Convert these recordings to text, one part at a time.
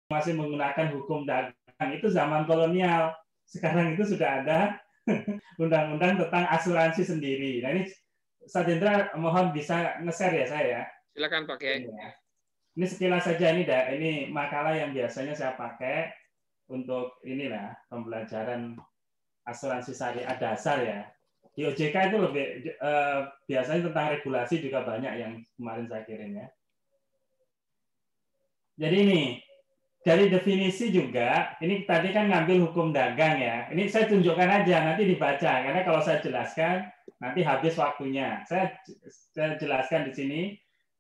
masih menggunakan hukum dagang itu zaman kolonial. Sekarang itu sudah ada undang-undang tentang asuransi sendiri. Nah ini Satendra mohon bisa nge-share ya saya ya. Silakan Pak Kiai. Ini sekilas saja ini makalah yang biasanya saya pakai untuk inilah pembelajaran asuransi syariah dasar ya. Di OJK itu lebih biasanya tentang regulasi juga banyak yang kemarin saya kirim ya. Jadi ini dari definisi juga, ini tadi kan ngambil hukum dagang ya. Ini saya tunjukkan aja, nanti dibaca. Karena kalau saya jelaskan, nanti habis waktunya. Saya jelaskan di sini.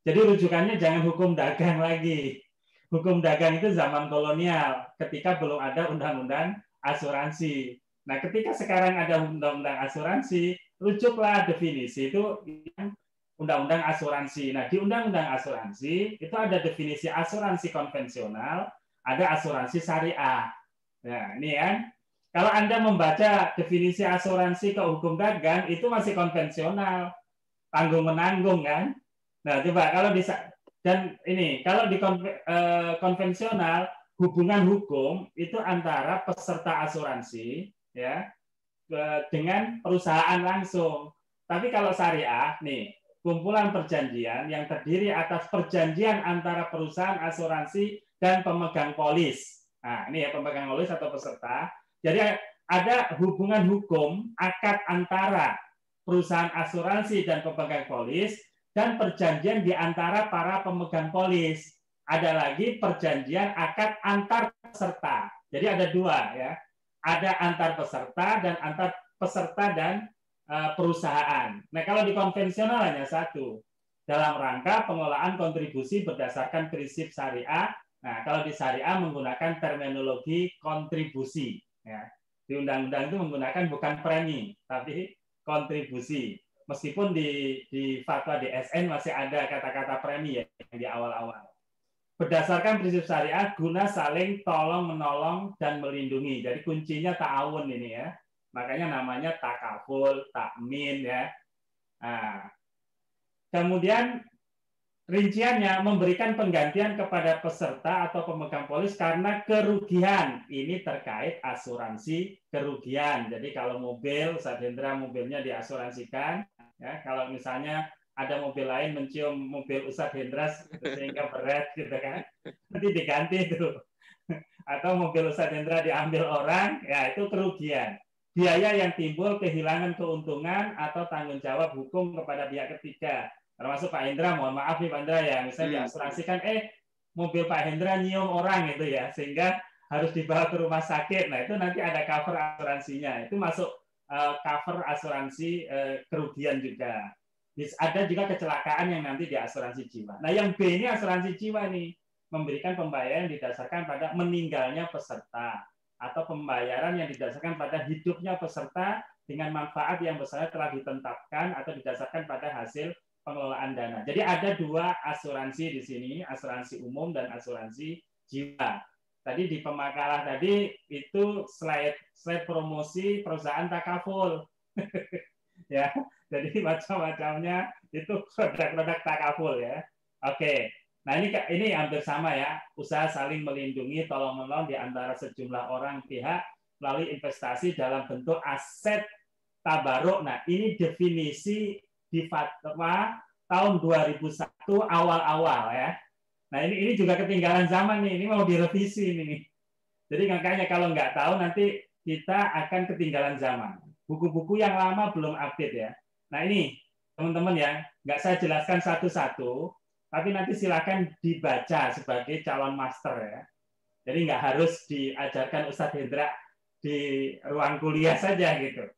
Jadi rujukannya jangan hukum dagang lagi. Hukum dagang itu zaman kolonial, ketika belum ada undang-undang asuransi. Nah, ketika sekarang ada undang-undang asuransi, rujuklah definisi itu undang-undang asuransi. Nah, di undang-undang asuransi itu ada definisi asuransi konvensional, ada asuransi syariah. Nah, ini kan. Kalau Anda membaca definisi asuransi ke hukum dagang, itu masih konvensional. Tanggung-menanggung kan. Nah, coba kalau di dan ini kalau di konvensional hubungan hukum itu antara peserta asuransi ya dengan perusahaan langsung. Tapi kalau syariah nih kumpulan perjanjian yang terdiri atas perjanjian antara perusahaan asuransi dan pemegang polis. Nah, ini ya pemegang polis atau peserta. Jadi ada hubungan hukum akad antara perusahaan asuransi dan pemegang polis dan perjanjian di antara para pemegang polis. Ada lagi perjanjian akad antar peserta. Jadi ada dua ya. Ada antar peserta dan antar peserta dan perusahaan. Nah, kalau di konvensional hanya satu. Dalam rangka pengelolaan kontribusi berdasarkan prinsip syariah. Nah, kalau di syariah menggunakan terminologi kontribusi. Ya. Di undang-undang itu menggunakan bukan premi, tapi kontribusi. Meskipun di fatwa DSN masih ada kata-kata premi ya di awal-awal. Berdasarkan prinsip syariah guna saling tolong-menolong dan melindungi. Jadi kuncinya ta'awun ini ya. Makanya namanya takaful, takmin ya. Nah, kemudian rinciannya memberikan penggantian kepada peserta atau pemegang polis karena kerugian. Ini terkait asuransi kerugian. Jadi kalau mobil, Satendra mobilnya diasuransikan. Ya, kalau misalnya ada mobil lain mencium mobil Ustadz Hendra sehingga berat gitu kan, nanti diganti itu. Atau mobil Ustadz Hendra diambil orang, ya itu kerugian. Biaya yang timbul kehilangan keuntungan atau tanggung jawab hukum kepada pihak ketiga. Termasuk Pak Hendra, mohon maaf nih Pak Hendra ya, misalnya diasuransikan, mobil Pak Hendra nyium orang gitu ya, sehingga harus dibawa ke rumah sakit. Nah itu nanti ada cover asuransinya, itu masuk cover asuransi kerugian juga. Ada juga kecelakaan yang nanti di asuransi jiwa. Nah yang B ini asuransi jiwa nih, memberikan pembayaran didasarkan pada meninggalnya peserta atau pembayaran yang didasarkan pada hidupnya peserta dengan manfaat yang besarnya telah ditetapkan atau didasarkan pada hasil pengelolaan dana. Jadi ada dua asuransi di sini, asuransi umum dan asuransi jiwa. Tadi di pemakalah tadi itu slide promosi perusahaan takaful. Ya, jadi macam-macamnya itu produk-produk takaful ya. Oke. Nah, ini hampir sama ya, usaha saling melindungi, tolong-menolong di antara sejumlah orang pihak melalui investasi dalam bentuk aset tabaruk. Nah, ini definisi di fatwa tahun 2001 awal-awal ya. Nah, ini juga ketinggalan zaman nih, ini mau direvisi nih. Jadi makanya kalau nggak tahu nanti kita akan ketinggalan zaman. Buku-buku yang lama belum update ya. Nah, ini teman-teman ya, nggak saya jelaskan satu-satu, tapi nanti silakan dibaca sebagai calon master ya. Jadi nggak harus diajarkan Ustadz Hendra di ruang kuliah saja gitu.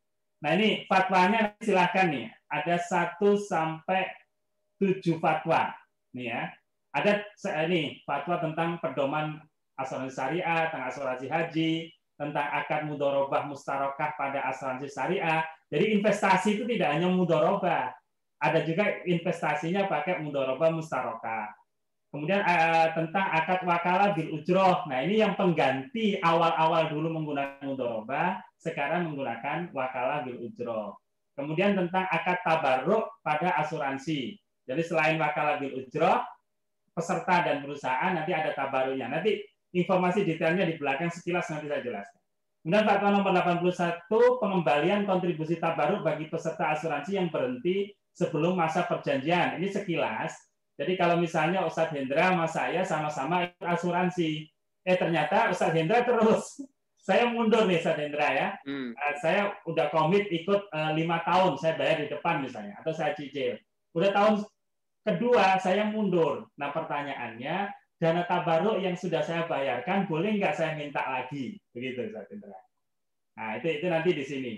Nah ini fatwanya silakan nih. Ada 1 sampai 7 fatwa nih ya. Ada ini fatwa tentang pedoman asuransi syariah, tentang asuransi haji, tentang akad mudharabah mustarokah pada asuransi syariah. Jadi investasi itu tidak hanya mudharabah, ada juga investasinya pakai mudharabah mustarokah. Kemudian tentang akad wakalah bil ujroh. Nah ini yang pengganti awal-awal dulu menggunakan mudharabah, sekarang menggunakan wakalah bil ujroh. Kemudian tentang akad tabarruk pada asuransi. Jadi selain wakalah bil ujroh, peserta dan perusahaan nanti ada tabaruknya. Nanti informasi detailnya di belakang sekilas nanti saya jelaskan. Kemudian fatwa nomor 81, pengembalian kontribusi tabaruk bagi peserta asuransi yang berhenti sebelum masa perjanjian. Ini sekilas. Jadi kalau misalnya Ustadz Hendra sama saya sama-sama ikut asuransi, ternyata Ustadz Hendra terus, saya mundur nih Ustadz Hendra ya. Saya udah komit ikut 5 tahun, saya bayar di depan misalnya, atau saya cicil. Udah tahun kedua saya mundur. Nah pertanyaannya, dana tabaruk yang sudah saya bayarkan boleh nggak saya minta lagi, begitu Ustaz Indra. Nah itu nanti di sini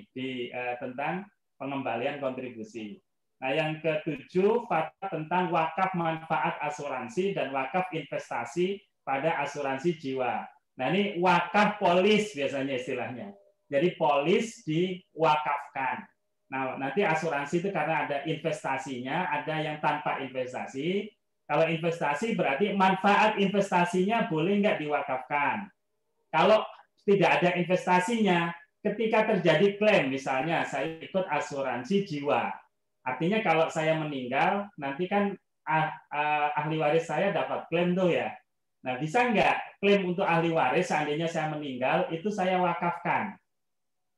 tentang pengembalian kontribusi. Nah yang ketujuh, fatwa tentang wakaf manfaat asuransi dan wakaf investasi pada asuransi jiwa. Nah ini wakaf polis biasanya istilahnya. Jadi polis diwakafkan. Nah nanti asuransi itu karena ada investasinya, ada yang tanpa investasi. Kalau investasi berarti manfaat investasinya boleh nggak diwakafkan. Kalau tidak ada investasinya, ketika terjadi klaim, misalnya saya ikut asuransi jiwa, artinya kalau saya meninggal, nanti kan ahli waris saya dapat klaim tuh ya. Nah bisa nggak klaim untuk ahli waris seandainya saya meninggal, itu saya wakafkan.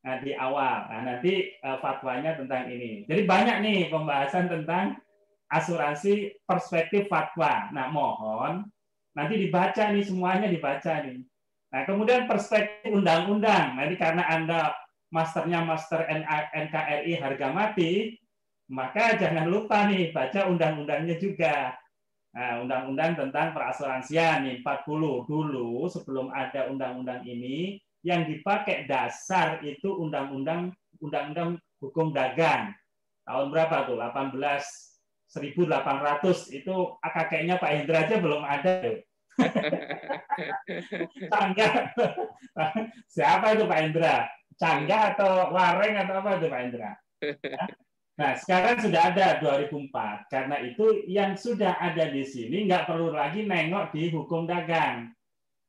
Nah di awal, nah nanti fatwanya tentang ini. Jadi banyak nih pembahasan tentang asuransi perspektif fatwa. Nah, mohon nanti dibaca nih semuanya dibaca nih. Nah, kemudian perspektif undang-undang. Nanti karena Anda masternya master NKRI harga mati, maka jangan lupa nih baca undang-undangnya juga. Nah, undang-undang tentang perasuransian nih 40 dulu sebelum ada undang-undang ini yang dipakai dasar itu undang-undang hukum dagang. Tahun berapa tuh? 1800 itu kakeknya Pak Hendra aja belum ada. Canggah. Siapa itu Pak Hendra? Canggah atau Wareng atau apa itu Pak Hendra? Nah, sekarang sudah ada 2004. Karena itu yang sudah ada di sini nggak perlu lagi nengok di hukum dagang.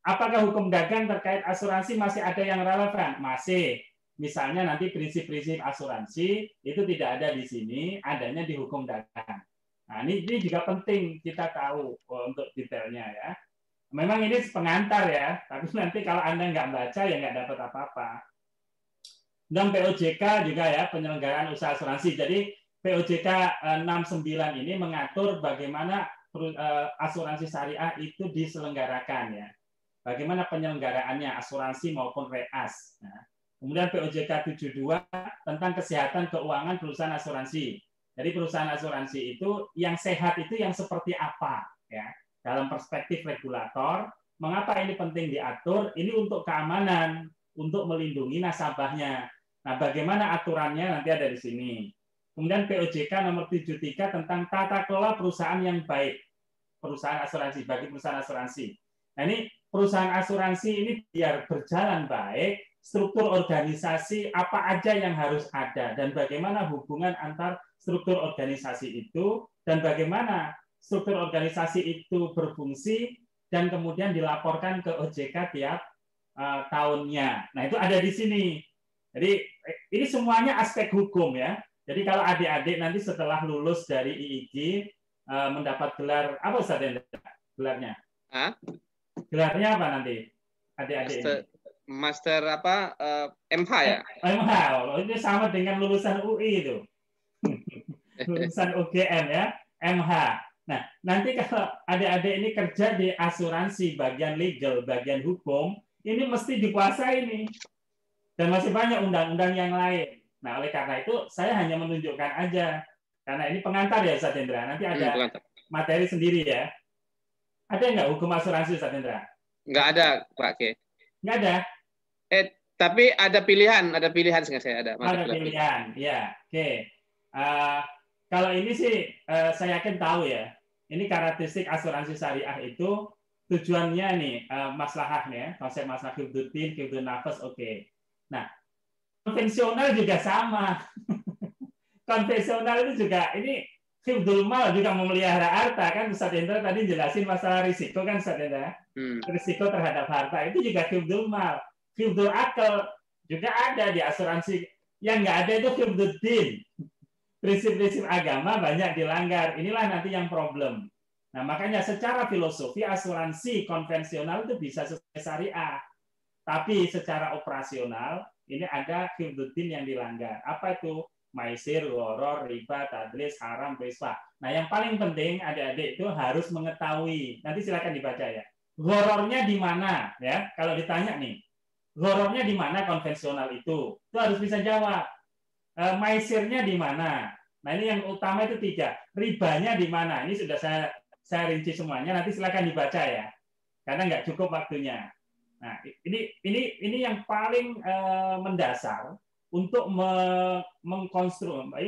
Apakah hukum dagang terkait asuransi masih ada yang relevan? Masih. Misalnya nanti prinsip-prinsip asuransi itu tidak ada di sini, adanya di hukum dagang. Nah, ini juga penting kita tahu untuk detailnya ya. Memang ini pengantar ya, tapi nanti kalau Anda nggak baca ya nggak dapat apa-apa. Dan POJK juga ya, penyelenggaraan usaha asuransi. Jadi POJK 69 ini mengatur bagaimana asuransi syariah itu diselenggarakan ya. Bagaimana penyelenggaraannya asuransi maupun reas. Nah, kemudian POJK 72 tentang kesehatan keuangan perusahaan asuransi. Jadi perusahaan asuransi itu yang sehat itu yang seperti apa ya? Dalam perspektif regulator, mengapa ini penting diatur? Ini untuk keamanan, untuk melindungi nasabahnya. Nah, bagaimana aturannya nanti ada di sini. Kemudian POJK nomor 73 tentang tata kelola perusahaan yang baik. Perusahaan asuransi, bagi perusahaan asuransi. Nah, ini perusahaan asuransi ini biar berjalan baik, struktur organisasi apa aja yang harus ada, dan bagaimana hubungan antar struktur organisasi itu, dan bagaimana struktur organisasi itu berfungsi, dan kemudian dilaporkan ke OJK tiap tahunnya. Nah, itu ada di sini. Jadi, ini semuanya aspek hukum ya. Jadi, kalau adik-adik nanti setelah lulus dari IIG, mendapat gelar, apa Ustaz gelarnya? Gelarnya apa nanti? Adik-adik ini? Master apa? MH ya? MH. Itu sama dengan lulusan UI itu. Lulusan UGM ya, MH. Nah, nanti kalau adik-adik ini kerja di asuransi, bagian legal, bagian hukum, ini mesti dikuasai nih. Dan masih banyak undang-undang yang lain. Nah, oleh karena itu, saya hanya menunjukkan aja. Karena ini pengantar ya, Ustaz Hendra. Nanti ada materi sendiri ya. Ada nggak hukum asuransi, Ustaz Hendra? Nggak ada, Pak K. Nggak ada? Tapi ada pilihan saya ada. Ada pilihan, ya. Oke. Kalau ini sih saya yakin tahu ya. Ini karakteristik asuransi syariah itu tujuannya nih maslahahnya, konsep maslahah hifdzuddin, hifdzun nafas, oke. Nah, konvensional juga sama. Konvensional itu juga ini hifdzul mal juga memelihara harta kan Ustaz Hendra tadi jelasin masalah risiko kan Ustaz Hendra. Risiko terhadap harta itu juga hifdzul mal. Hifdzul akal juga ada di asuransi. Yang nggak ada itu hifdzuddin. Prinsip-prinsip agama banyak dilanggar. Inilah nanti yang problem. Nah, makanya secara filosofi asuransi konvensional itu bisa sesuai syariah. Tapi secara operasional ini ada firdautin yang dilanggar. Apa itu? Maisir, gharar, riba, tadlis, haram, riswa. Nah, yang paling penting adik-adik itu harus mengetahui. Nanti silakan dibaca ya. Ghararnya di mana? Ya, kalau ditanya nih, ghararnya di mana konvensional itu harus bisa jawab. Maisirnya di mana? Nah, ini yang utama itu 3. Ribanya di mana? Ini sudah saya rinci semuanya. Nanti silakan dibaca ya, karena nggak cukup waktunya. Nah, ini yang paling mendasar untuk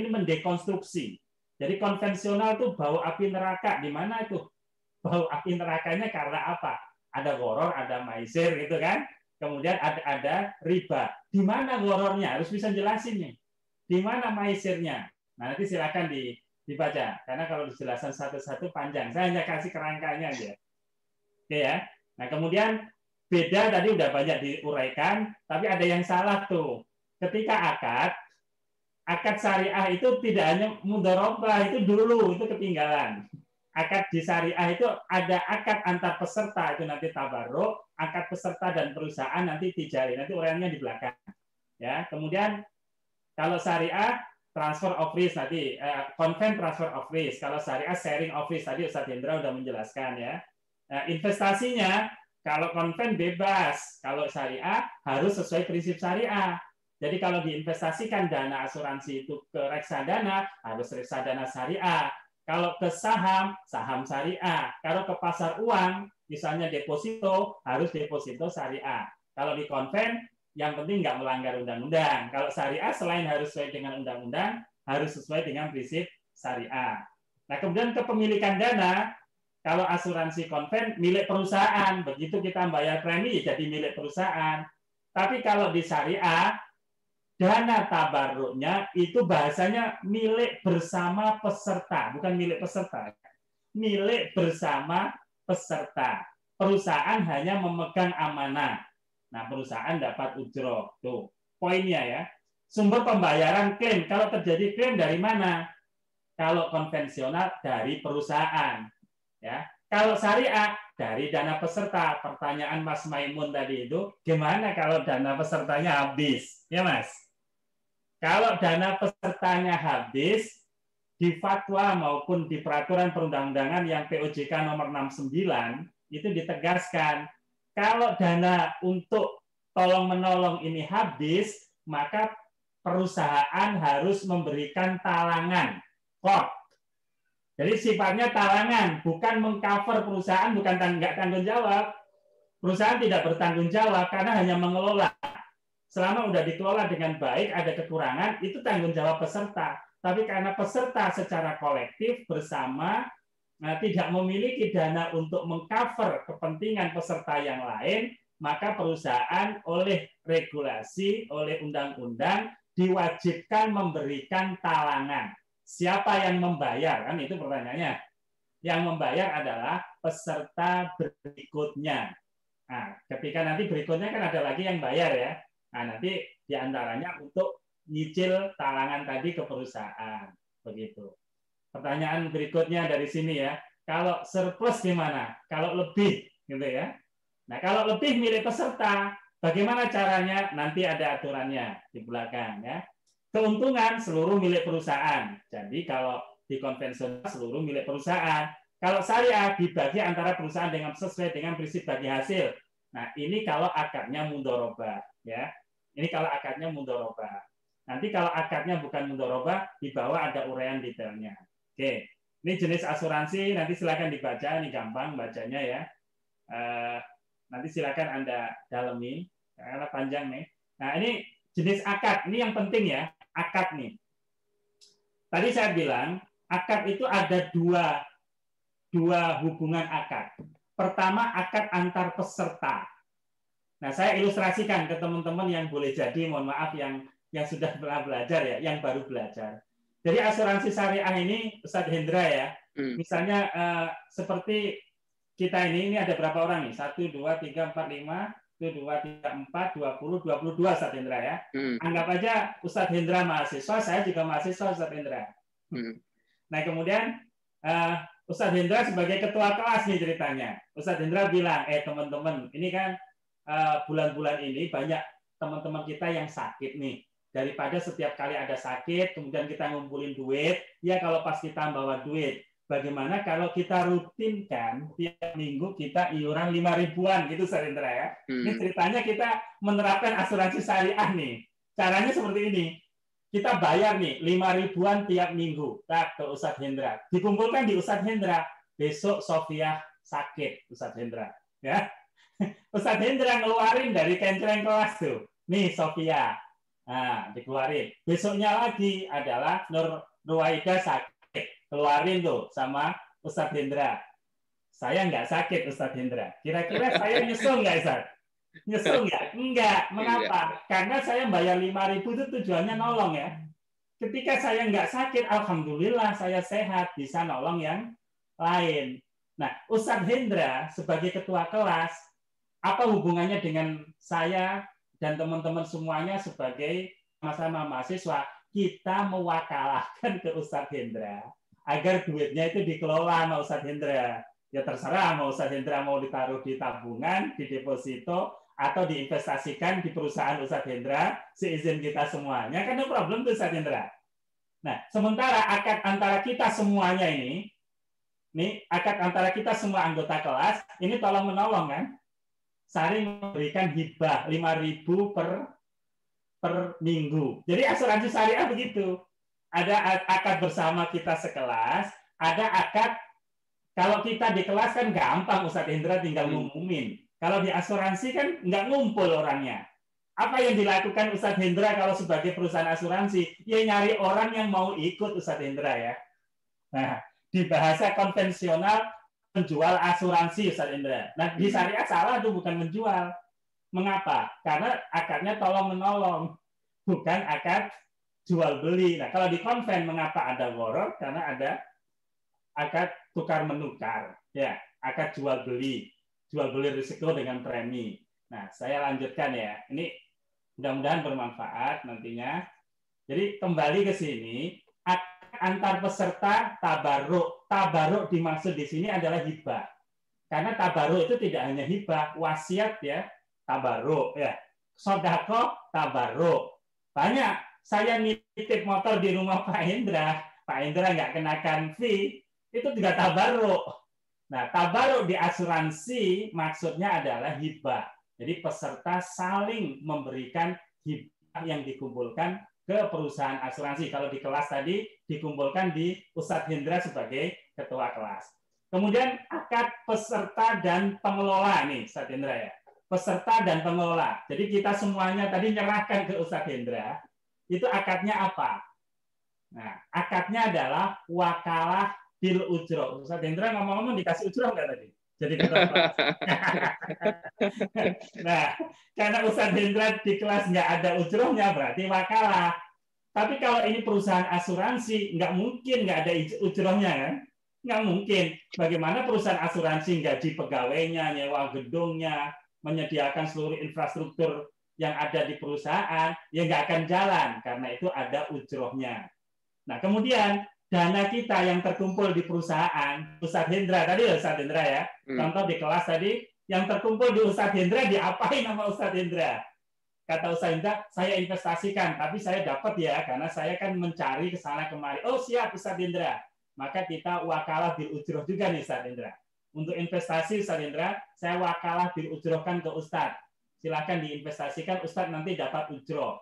mendekonstruksi. Jadi konvensional itu bau api neraka. Di mana itu? Bau api nerakanya karena apa? Ada gharar, ada maisir gitu kan. Kemudian ada riba. Di mana ghararnya? Harus bisa jelasin nih. Di mana maisirnya? Nah, nanti silakan dibaca. Karena kalau dijelaskan satu-satu panjang. Saya hanya kasih kerangkanya aja. Oke ya. Nah, kemudian beda tadi udah banyak diuraikan, tapi ada yang salah tuh. Ketika akad syariah itu tidak hanya mudharabah, itu dulu, itu ketinggalan. Akad di syariah itu ada akad antar peserta, itu nanti tabarruk, akad peserta dan perusahaan nanti tijari, nanti uraiannya di belakang. Ya, kemudian kalau syariah transfer of risk nanti, konven transfer of risk, kalau syariah sharing of risk, tadi Ustaz Hendra sudah menjelaskan ya. Nah, investasinya kalau konven bebas, kalau syariah harus sesuai prinsip syariah. Jadi kalau diinvestasikan dana asuransi itu ke reksadana, harus reksadana syariah. Kalau ke saham, saham syariah. Kalau ke pasar uang, misalnya deposito, harus deposito syariah. Kalau di konven, yang penting nggak melanggar undang-undang. Kalau syariah, selain harus sesuai dengan undang-undang, harus sesuai dengan prinsip syariah. Nah, kemudian kepemilikan dana, kalau asuransi konven milik perusahaan, begitu kita bayar premi jadi milik perusahaan. Tapi kalau di syariah, dana tabarruknya itu bahasanya milik bersama peserta, bukan milik peserta. Milik bersama peserta. Perusahaan hanya memegang amanah. Nah, perusahaan dapat ujroh. Tuh, poinnya ya. Sumber pembayaran klaim, kalau terjadi klaim dari mana? Kalau konvensional dari perusahaan. Ya, kalau syariah dari dana peserta. Pertanyaan Mas Maimun tadi itu, gimana kalau dana pesertanya habis? Ya, Mas. Kalau dana pesertanya habis, di fatwa maupun di peraturan perundang-undangan yang POJK nomor 69 itu ditegaskan, kalau dana untuk tolong-menolong ini habis, maka perusahaan harus memberikan talangan, kod. Jadi sifatnya talangan, bukan mengcover perusahaan, bukan nggak tanggung jawab. Perusahaan tidak bertanggung jawab karena hanya mengelola. Selama udah dikelola dengan baik, ada kekurangan, itu tanggung jawab peserta. Tapi karena peserta secara kolektif bersama tidak memiliki dana untuk mengcover kepentingan peserta yang lain, maka perusahaan oleh regulasi, oleh undang-undang diwajibkan memberikan talangan. Siapa yang membayar? Kan itu pertanyaannya. Yang membayar adalah peserta berikutnya. Nah, ketika nanti berikutnya kan ada lagi yang bayar ya. Nah, nanti diantaranya untuk nyicil talangan tadi ke perusahaan. Begitu. Pertanyaan berikutnya dari sini ya. Kalau surplus gimana? Kalau lebih, gitu ya. Nah, kalau lebih milik peserta, bagaimana caranya? Nanti ada aturannya di belakang ya. Keuntungan seluruh milik perusahaan. Jadi kalau di konvensional seluruh milik perusahaan. Kalau syariah dibagi antara perusahaan dengan sesuai dengan prinsip bagi hasil. Nah, ini kalau akadnya mudharabah ya. Ini kalau akadnya mudharabah. Nanti kalau akadnya bukan mudharabah, di bawah ada uraian detailnya. Oke. Ini jenis asuransi, nanti silakan dibaca, ini gampang bacanya ya. Nanti silakan Anda dalemi karena panjang nih. Nah, ini jenis akad, ini yang penting ya, akad nih. Tadi saya bilang, akad itu ada dua hubungan akad. Pertama, akad antar peserta. Nah, saya ilustrasikan ke teman-teman yang boleh jadi, mohon maaf yang sudah pernah belajar ya, yang baru belajar. Jadi asuransi syariah ini, Ustadz Hendra ya, misalnya seperti kita ini ada berapa orang nih? 1, 2, 3, 4, 5, 1, 2, 3, 4, 20, 22 Ustadz Hendra ya. Anggap aja Ustadz Hendra mahasiswa, saya juga mahasiswa Ustadz Hendra. Nah, kemudian Ustadz Hendra sebagai ketua kelas nih ceritanya. Ustadz Hendra bilang, teman-teman, ini kan bulan-bulan ini banyak teman-teman kita yang sakit nih. Daripada setiap kali ada sakit, kemudian kita ngumpulin duit, ya kalau pas kita bawa duit, bagaimana kalau kita rutinkan tiap minggu kita iuran 5 ribuan gitu, Ustadz Hendra ya. Ini ceritanya kita menerapkan asuransi syariah nih. Caranya seperti ini. Kita bayar nih 5 ribuan tiap minggu ke Ustadz Hendra. Dikumpulkan di Ustadz Hendra. Besok Sofia sakit, Ustadz Hendra. Ya, Ustadz Hendra ngeluarin dari kenceng kelas tuh. Nih Sofia. Nah, dikeluarin. Besoknya lagi adalah Nur Ruwaida sakit. Keluarin tuh sama Ustadz Hendra. Saya nggak sakit, Ustadz Hendra. Kira-kira saya nyusul nggak, Ustadz? Nyesel nggak? Enggak. Mengapa? Karena saya bayar 5.000 itu tujuannya nolong ya. Ketika saya nggak sakit, alhamdulillah saya sehat, bisa nolong yang lain. Nah, Ustadz Hendra sebagai ketua kelas, apa hubungannya dengan saya dan teman-teman semuanya sebagai sama-sama mahasiswa? Kita mewakalahkan ke Ustadz Hendra agar duitnya itu dikelola sama Ustadz Hendra. Ya terserah mau Ustadz Hendra mau ditaruh di tabungan, di deposito, atau diinvestasikan di perusahaan Ustadz Hendra, seizin kita semuanya, kan no problem tuh Ustadz Hendra. Nah, sementara akad antara kita semuanya ini akad antara kita semua anggota kelas, ini tolong menolong kan, saling memberikan hibah 5.000 per minggu. Jadi asuransi syariah begitu. Ada akad bersama kita sekelas, ada akad kalau kita di kelas kan gampang Ustadz Hendra tinggal ngumumin. Kalau di asuransi kan nggak ngumpul orangnya. Apa yang dilakukan Ustadz Hendra kalau sebagai perusahaan asuransi? Ya nyari orang yang mau ikut Ustadz Hendra ya. Nah, di bahasa konvensional menjual asuransi Ustadz Hendra. Nah, di syariah salah tuh bukan menjual. Mengapa? Karena akadnya tolong-menolong. Bukan akad jual beli. Nah, kalau di konven mengapa ada gharar? Karena ada akad tukar menukar. Ya, akad jual beli. Jual beli risiko dengan premi. Nah, saya lanjutkan ya. Ini mudah-mudahan bermanfaat nantinya. Jadi kembali ke sini, antar peserta tabaruk. Tabaruk dimaksud di sini adalah hibah. Karena tabaruk itu tidak hanya hibah, wasiat ya, tabaruk ya. Sedekah tabaruk. Banyak. Saya nitip motor di rumah Pak Hendra. Pak Hendra nggak kenakan fee, itu juga tabaruk. Nah, tabaruk di asuransi maksudnya adalah hibah. Jadi peserta saling memberikan hibah yang dikumpulkan ke perusahaan asuransi. Kalau di kelas tadi dikumpulkan di Ustadz Hendra sebagai ketua kelas. Kemudian akad peserta dan pengelola nih, Ustadz Hendra ya. Peserta dan pengelola. Jadi kita semuanya tadi nyerahkan ke Ustadz Hendra. Itu akadnya apa? Nah, akadnya adalah wakalah bil ujroh. Ustadz Hendra ngomong-ngomong dikasih ujroh nggak tadi? Jadi nah, karena Ustadz Hendra di kelas nggak ada ujrohnya, berarti wakalah. Tapi kalau ini perusahaan asuransi, nggak mungkin nggak ada ujrohnya kan? Nggak mungkin. Bagaimana perusahaan asuransi gaji pegawainya, nyewa gedungnya, menyediakan seluruh infrastruktur yang ada di perusahaan, ya nggak akan jalan. Karena itu ada ujrohnya. Nah, kemudian dana kita yang terkumpul di perusahaan, Ustadz Hendra tadi ya Ustadz Hendra ya, contoh di kelas tadi, yang terkumpul di Ustadz Hendra diapain sama Ustadz Hendra? Kata Ustadz Hendra, saya investasikan, tapi saya dapat ya, karena saya kan mencari ke sana kemari. Oh siap Ustadz Hendra, maka kita wakalah bil ujroh juga nih Ustadz Hendra. Untuk investasi Ustadz Hendra, saya wakalah bil ujrohkan ke Ustadz. Silakan diinvestasikan, Ustadz nanti dapat ujroh.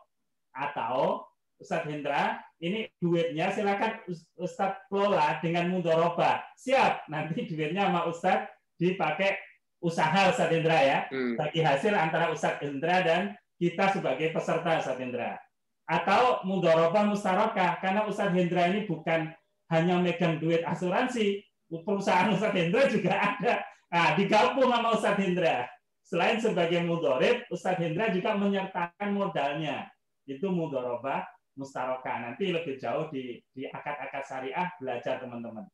Atau Ustadz Hendra, ini duitnya silakan Ustadz kelola dengan mudharabah. Siap, nanti duitnya sama Ustadz dipakai usaha Ustadz Hendra ya. Bagi hasil antara Ustadz Hendra dan kita sebagai peserta Ustadz Hendra. Atau mudharabah musyarakah, karena Ustadz Hendra ini bukan hanya megang duit asuransi, perusahaan Ustadz Hendra juga ada. Nah, digabung sama Ustadz Hendra. Selain sebagai mudharib, Ustadz Hendra juga menyertakan modalnya. Itu mudharabah mustarokah. Nanti lebih jauh di akad-akad syariah belajar teman-teman.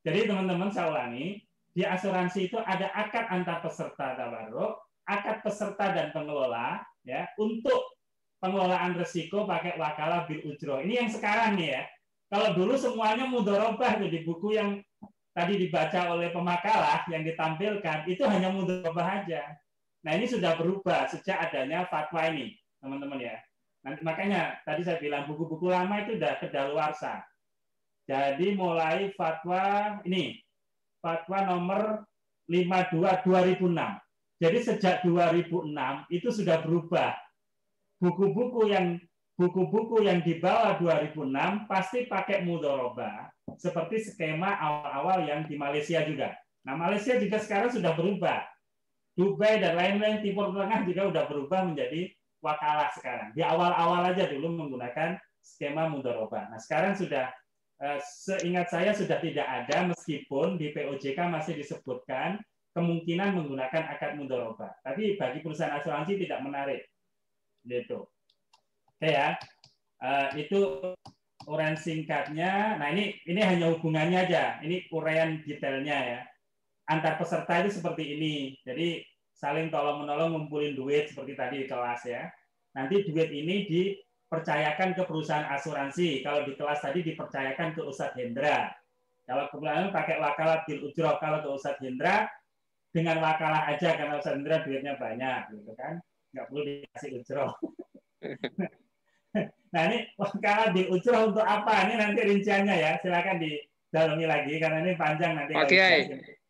Jadi teman-teman saya ulangi, di asuransi itu ada akad antar peserta tabarruk, akad peserta dan pengelola ya untuk pengelolaan risiko pakai wakalah bil ujroh. Ini yang sekarang nih ya. Kalau dulu semuanya mudharabah tuh di buku yang tadi dibaca oleh pemakalah yang ditampilkan itu hanya mudharabah aja. Nah, ini sudah berubah sejak adanya fatwa ini, teman-teman ya. Nanti makanya tadi saya bilang buku-buku lama itu sudah kedaluarsa. Jadi mulai fatwa ini, fatwa nomor 52 2006. Jadi sejak 2006 itu sudah berubah. Buku-buku yang di bawah 2006 pasti pakai mudharabah seperti skema awal-awal yang di Malaysia juga. Nah, Malaysia juga sekarang sudah berubah. Dubai dan lain-lain Timur Tengah juga sudah berubah menjadi wakalah sekarang. Di awal-awal aja dulu menggunakan skema mudharabah. Nah, sekarang sudah seingat saya sudah tidak ada, meskipun di POJK masih disebutkan kemungkinan menggunakan akad mudharabah. Tapi bagi perusahaan asuransi tidak menarik. Gitu. Oke ya. Itu uraian singkatnya. Nah, ini hanya hubungannya aja. Ini uraian detailnya ya. Antar peserta itu seperti ini. Jadi saling tolong-menolong ngumpulin duit seperti tadi di kelas ya. Nanti duit ini dipercayakan ke perusahaan asuransi. Kalau di kelas tadi dipercayakan ke Ustadz Hendra. Kalau kebetulan pakai wakalah bil ujroh. Kalau ke Ustadz Hendra dengan wakalah aja karena Ustadz Hendra duitnya banyak gitu kan. Nggak perlu dikasih ujroh. Nah, ini wakalah bil ujroh untuk apa? Ini nanti rinciannya ya. Silakan didalami lagi karena ini panjang nanti. Oke.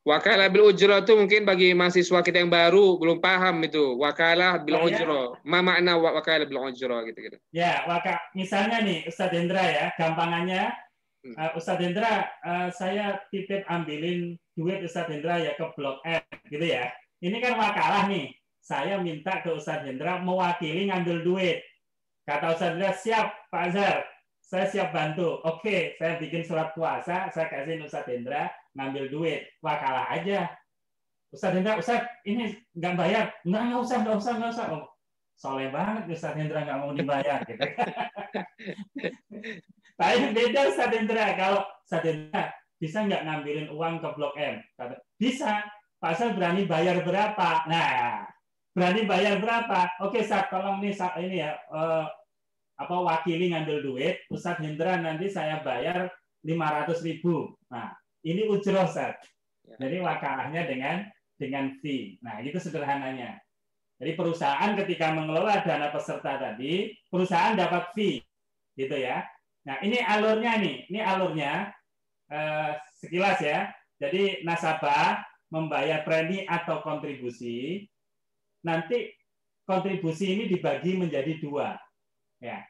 Wakalah bil ujroh itu mungkin bagi mahasiswa kita yang baru belum paham itu. Wakalah bil ujroh. Ma makna wakalah bil ujroh gitu. Ya, misalnya nih Ustadz Hendra ya, gampangannya Ustadz Hendra, saya titip ambilin duit Ustadz Hendra ya ke Blok M gitu ya. Ini kan wakalah nih. Saya minta ke Ustadz Hendra mewakili ngambil duit. Kata Ustadz Hendra, siap Pak Azhar, saya siap bantu. Oke, saya bikin surat kuasa, saya kasih Ustadz Hendra ngambil duit, wakalah aja. Ustadz Hendra, Ustadz ini nggak bayar, nggak usah. Oh, soleh banget Ustadz Hendra nggak mau dibayar. Gitu. Tapi beda Ustadz Hendra, kalau Ustadz Hendra bisa nggak ngambilin uang ke Blok M? Bisa. Pak Ustadz berani bayar berapa? Nah, berani bayar berapa? Oke, Ustadz, tolong nih ini ya. Wakili ngambil duit, Ustadz Hendra nanti saya bayar 500.000. Nah, ini ujroh, Ustadz. Jadi wakalahnya dengan fee. Nah, itu sederhananya. Jadi perusahaan ketika mengelola dana peserta tadi, perusahaan dapat fee, gitu ya. Nah, ini alurnya nih. Ini alurnya sekilas ya. Jadi nasabah membayar premi atau kontribusi. Nanti kontribusi ini dibagi menjadi dua. Ya.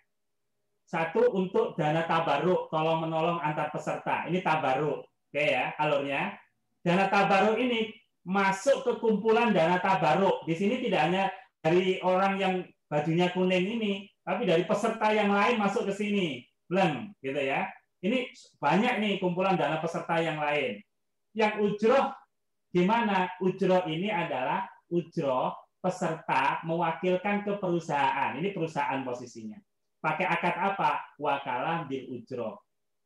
Satu untuk dana tabaruk, tolong menolong antar peserta. Ini tabaruk. Oke ya, alurnya. Dana tabaruk ini masuk ke kumpulan dana tabaruk. Di sini tidak hanya dari orang yang bajunya kuning ini, tapi dari peserta yang lain masuk ke sini. Bleng, gitu ya. Ini banyak nih kumpulan dana peserta yang lain. Yang ujroh gimana? Ujroh ini adalah ujroh peserta mewakilkan ke perusahaan. Ini perusahaan posisinya. Pakai akad apa? Wakalah bil ujroh.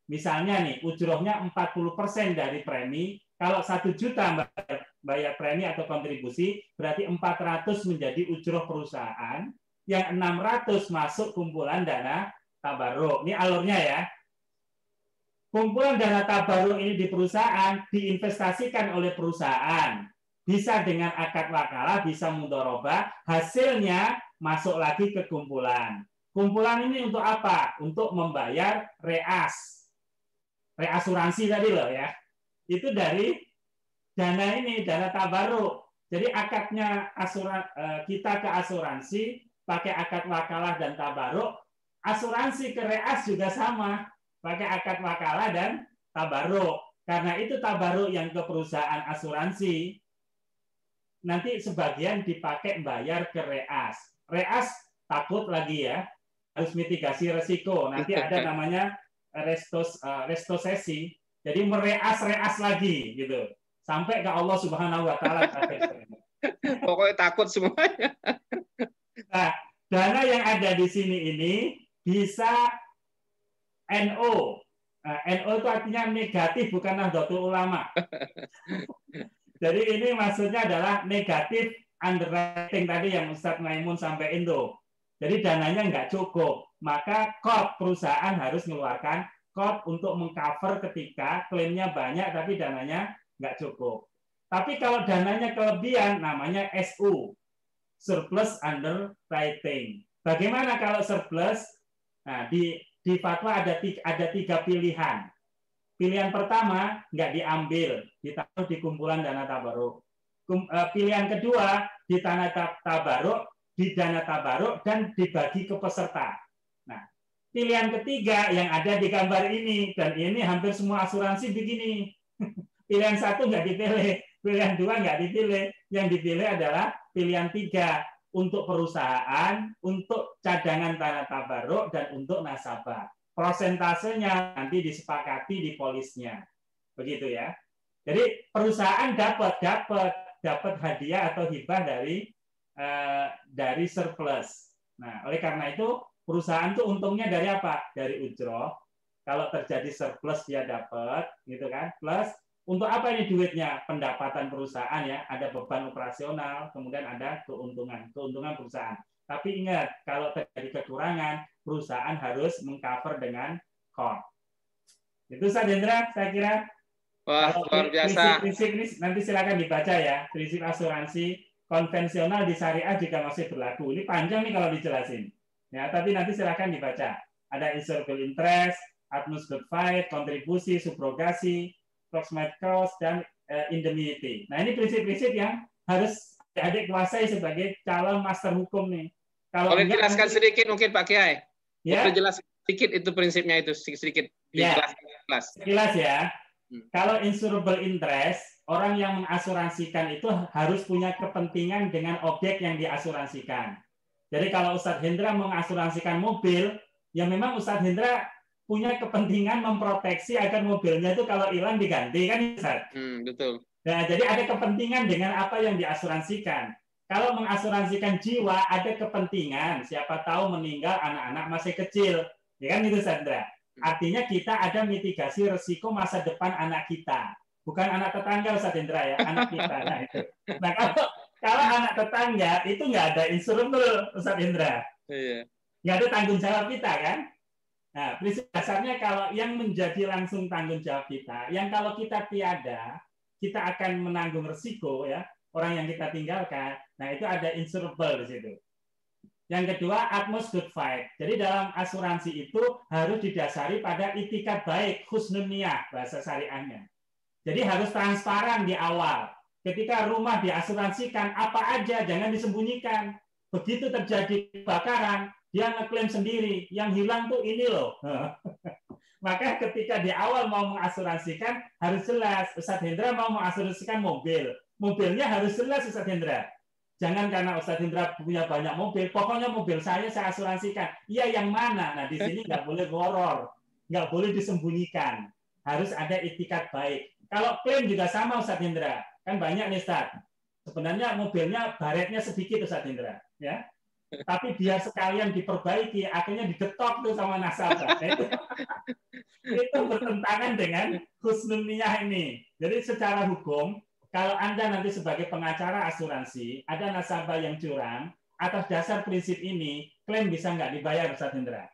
Misalnya nih, ujrohnya 40% dari premi. Kalau 1 juta bayar premi atau kontribusi, berarti 400 menjadi ujroh perusahaan. Yang 600 masuk kumpulan dana tabaruk. Ini alurnya ya. Kumpulan dana tabaruk ini di perusahaan diinvestasikan oleh perusahaan. Bisa dengan akad wakalah, bisa mudharabah. Hasilnya masuk lagi ke kumpulan. Kumpulan ini untuk apa? Untuk membayar reasuransi tadi loh ya. Itu dari dana ini, dana tabaruk. Jadi akadnya kita ke asuransi pakai akad wakalah dan tabaruk. Asuransi ke reas juga sama, pakai akad wakalah dan tabaruk. Karena itu tabaruk yang ke perusahaan asuransi nanti sebagian dipakai bayar ke reas. Reas takut lagi ya, harus mitigasi resiko. Nanti ada namanya restosesi. Jadi mereas lagi gitu. Sampai ke Allah Subhanahu wa taala. Pokoknya takut semuanya. Nah, dana yang ada di sini ini bisa NO. Nah, NO itu artinya negatif, bukan Nahdlatul Ulama. Jadi ini maksudnya adalah negatif underwriting tadi yang Ustadz Maimun sampaikan tuh. Jadi dananya nggak cukup, maka perusahaan harus mengeluarkan court untuk mengcover ketika klaimnya banyak tapi dananya nggak cukup. Tapi kalau dananya kelebihan, namanya SU, surplus underwriting. Bagaimana kalau surplus? Nah, di fatwa ada 3 pilihan. Pilihan pertama nggak diambil, ditaruh di kumpulan dana tabaruk. Pilihan kedua di dana tabaruk dan dibagi ke peserta. Nah, pilihan ketiga yang ada di gambar ini, dan ini hampir semua asuransi begini. Pilihan 1 nggak dipilih, pilihan 2 nggak dipilih. Yang dipilih adalah pilihan 3 untuk perusahaan, untuk cadangan dana tabaruk, dan untuk nasabah. Prosentasenya nanti disepakati di polisnya, begitu ya. Jadi perusahaan dapat hadiah atau hibah dari surplus. Nah, oleh karena itu perusahaan tuh untungnya dari apa? Dari ujroh. Kalau terjadi surplus dia dapat, gitu kan? Plus untuk apa ini duitnya? Pendapatan perusahaan ya, ada beban operasional, kemudian ada keuntungan perusahaan. Tapi ingat, kalau terjadi kekurangan, perusahaan harus mengcover dengan core. Itu Ustaz Hendra, saya kira. Wah, luar biasa. Prinsip ini nanti silakan dibaca ya. Prinsip asuransi konvensional di syariah juga masih berlaku. Ini panjang nih kalau dijelasin. Ya, tapi nanti silakan dibaca. Ada insurable interest, utmost good fight, kontribusi, subrogasi, proximate cost, dan indemnity. Nah, ini prinsip-prinsip yang harus adik kuasai sebagai calon master hukum nih. Kalau boleh jelaskan sedikit mungkin Pak Kiai? Ya? Boleh jelas sedikit itu prinsipnya itu sedikit dijelaskan. Ya. Sekilas ya. Kalau insurable interest, orang yang mengasuransikan itu harus punya kepentingan dengan objek yang diasuransikan. Jadi kalau Ustadz Hendra mengasuransikan mobil, ya memang Ustadz Hendra punya kepentingan memproteksi agar mobilnya itu kalau hilang diganti, kan Ustadz? Betul. Nah, jadi ada kepentingan dengan apa yang diasuransikan. Kalau mengasuransikan jiwa, ada kepentingan. Siapa tahu meninggal anak-anak masih kecil. Ya kan itu, Sandra? Artinya kita ada mitigasi resiko masa depan anak kita. Bukan anak tetangga, Ustaz Hendra ya. Anak kita. Nah, itu. Nah, kalau anak tetangga, itu nggak ada insurable, Ustaz Hendra. Iya. Nggak ada tanggung jawab kita, kan? Nah, prinsip dasarnya kalau yang menjadi langsung tanggung jawab kita, yang kalau kita tiada, kita akan menanggung resiko ya, orang yang kita tinggalkan. Nah, itu ada insurable di situ. Yang kedua, utmost good fight. Jadi dalam asuransi itu harus didasari pada itikat baik, husnun niyah bahasa syariahnya. Jadi harus transparan di awal. Ketika rumah diasuransikan, apa aja jangan disembunyikan. Begitu terjadi kebakaran, dia ngeklaim sendiri, yang hilang tuh ini loh. Maka ketika di awal mau mengasuransikan harus jelas. Ustadz Hendra mau mengasuransikan mobil, mobilnya harus jelas Ustadz Hendra. Jangan karena Ustadz Hendra punya banyak mobil, pokoknya mobil saya asuransikan. Iya, yang mana? Nah, di sini nggak boleh goror, nggak boleh disembunyikan. Harus ada itikat baik. Kalau klaim juga sama Ustadz Hendra, kan banyak nih Ustadz. Sebenarnya mobilnya baretnya sedikit Ustadz Hendra, ya. Tapi biar sekalian diperbaiki, akhirnya digetok tuh sama nasabah. Itu bertentangan dengan husnul niyah ini. Jadi secara hukum, kalau Anda nanti sebagai pengacara asuransi, ada nasabah yang curang, atas dasar prinsip ini, klaim bisa nggak dibayar, Ustadz Hendra?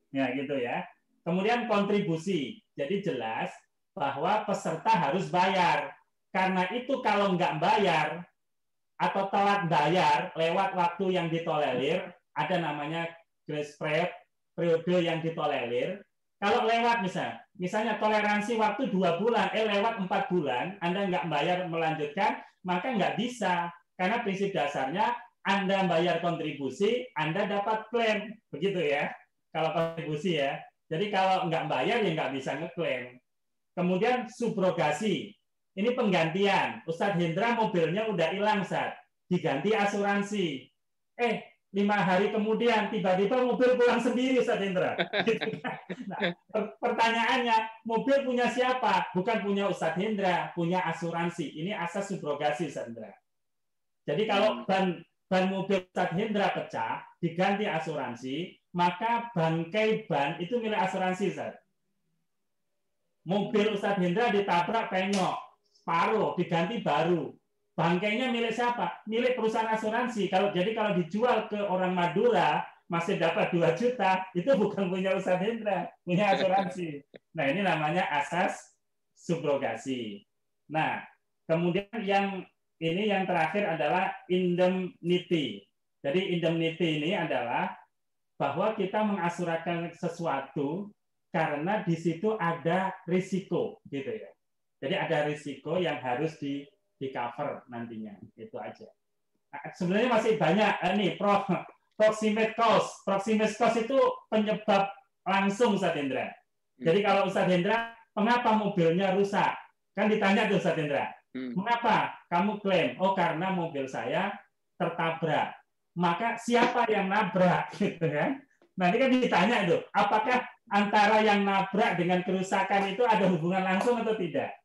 Ya, gitu ya. Kemudian kontribusi. Jadi jelas bahwa peserta harus bayar. Karena itu kalau nggak bayar, atau telat bayar lewat waktu yang ditolerir, ada namanya grace periode yang ditolerir. Kalau lewat misalnya toleransi waktu 2 bulan, lewat 4 bulan, Anda nggak bayar melanjutkan, maka nggak bisa. Karena prinsip dasarnya Anda bayar kontribusi, Anda dapat klaim. Begitu ya, kalau kontribusi ya. Jadi kalau nggak bayar, ya nggak bisa ngeklaim. Kemudian subrogasi. Ini penggantian. Ustadz Hendra mobilnya udah hilang, Ustadz. Diganti asuransi. 5 hari kemudian tiba-tiba mobil pulang sendiri, Ustadz Hendra. Nah, pertanyaannya, mobil punya siapa? Bukan punya Ustadz Hendra, punya asuransi. Ini asas subrogasi, Ustadz Hendra. Jadi kalau ban mobil Ustadz Hendra pecah, diganti asuransi, maka bangkai ban itu milik asuransi, Ustadz. Mobil Ustadz Hendra ditabrak penyok, separuh, diganti baru. Bangkainya milik siapa? Milik perusahaan asuransi. Kalau dijual ke orang Madura, masih dapat 2 juta, itu bukan punya Ustadz Hendra, punya asuransi. Nah, ini namanya asas subrogasi. Nah, kemudian yang terakhir adalah indemnity. Jadi indemnity ini adalah bahwa kita mengasuransikan sesuatu karena di situ ada risiko, gitu ya. Jadi ada risiko yang harus di cover nantinya, itu aja. Nah, sebenarnya masih banyak nih proximate cause. Proximate cause itu penyebab langsung, Ustadz Hendra. Jadi kalau Ustadz Hendra, mengapa mobilnya rusak? Kan ditanya tuh Ustadz Hendra, mengapa kamu klaim? Oh, karena mobil saya tertabrak. Maka siapa yang nabrak, gitu kan? Nah, ini kan ditanya itu, apakah antara yang nabrak dengan kerusakan itu ada hubungan langsung atau tidak?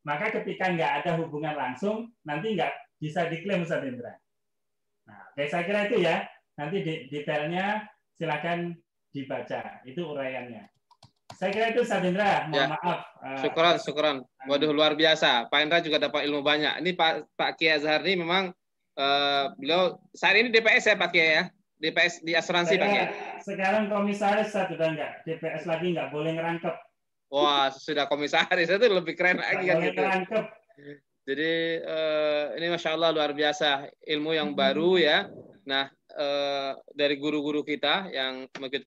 Maka ketika nggak ada hubungan langsung, nanti nggak bisa diklaim, Ustadz Hendra. Nah, saya kira itu ya. Nanti detailnya silakan dibaca. Itu uraiannya. Saya kira itu, Ustadz Hendra. Mohon maaf. Syukuran. Waduh, luar biasa. Pak Hendra juga dapat ilmu banyak. Ini Pak Kiai Azhar ini memang beliau saat ini DPS ya Pak Kiai ya? DPS di asuransi Pak Kiai. Sekarang komisaris sudah enggak. DPS lagi enggak boleh ngerangkep. Wah, sudah komisaris itu lebih keren lagi kan gitu. Ngerangkep. Jadi ini Masya Allah luar biasa ilmu yang baru ya. Nah dari guru-guru kita yang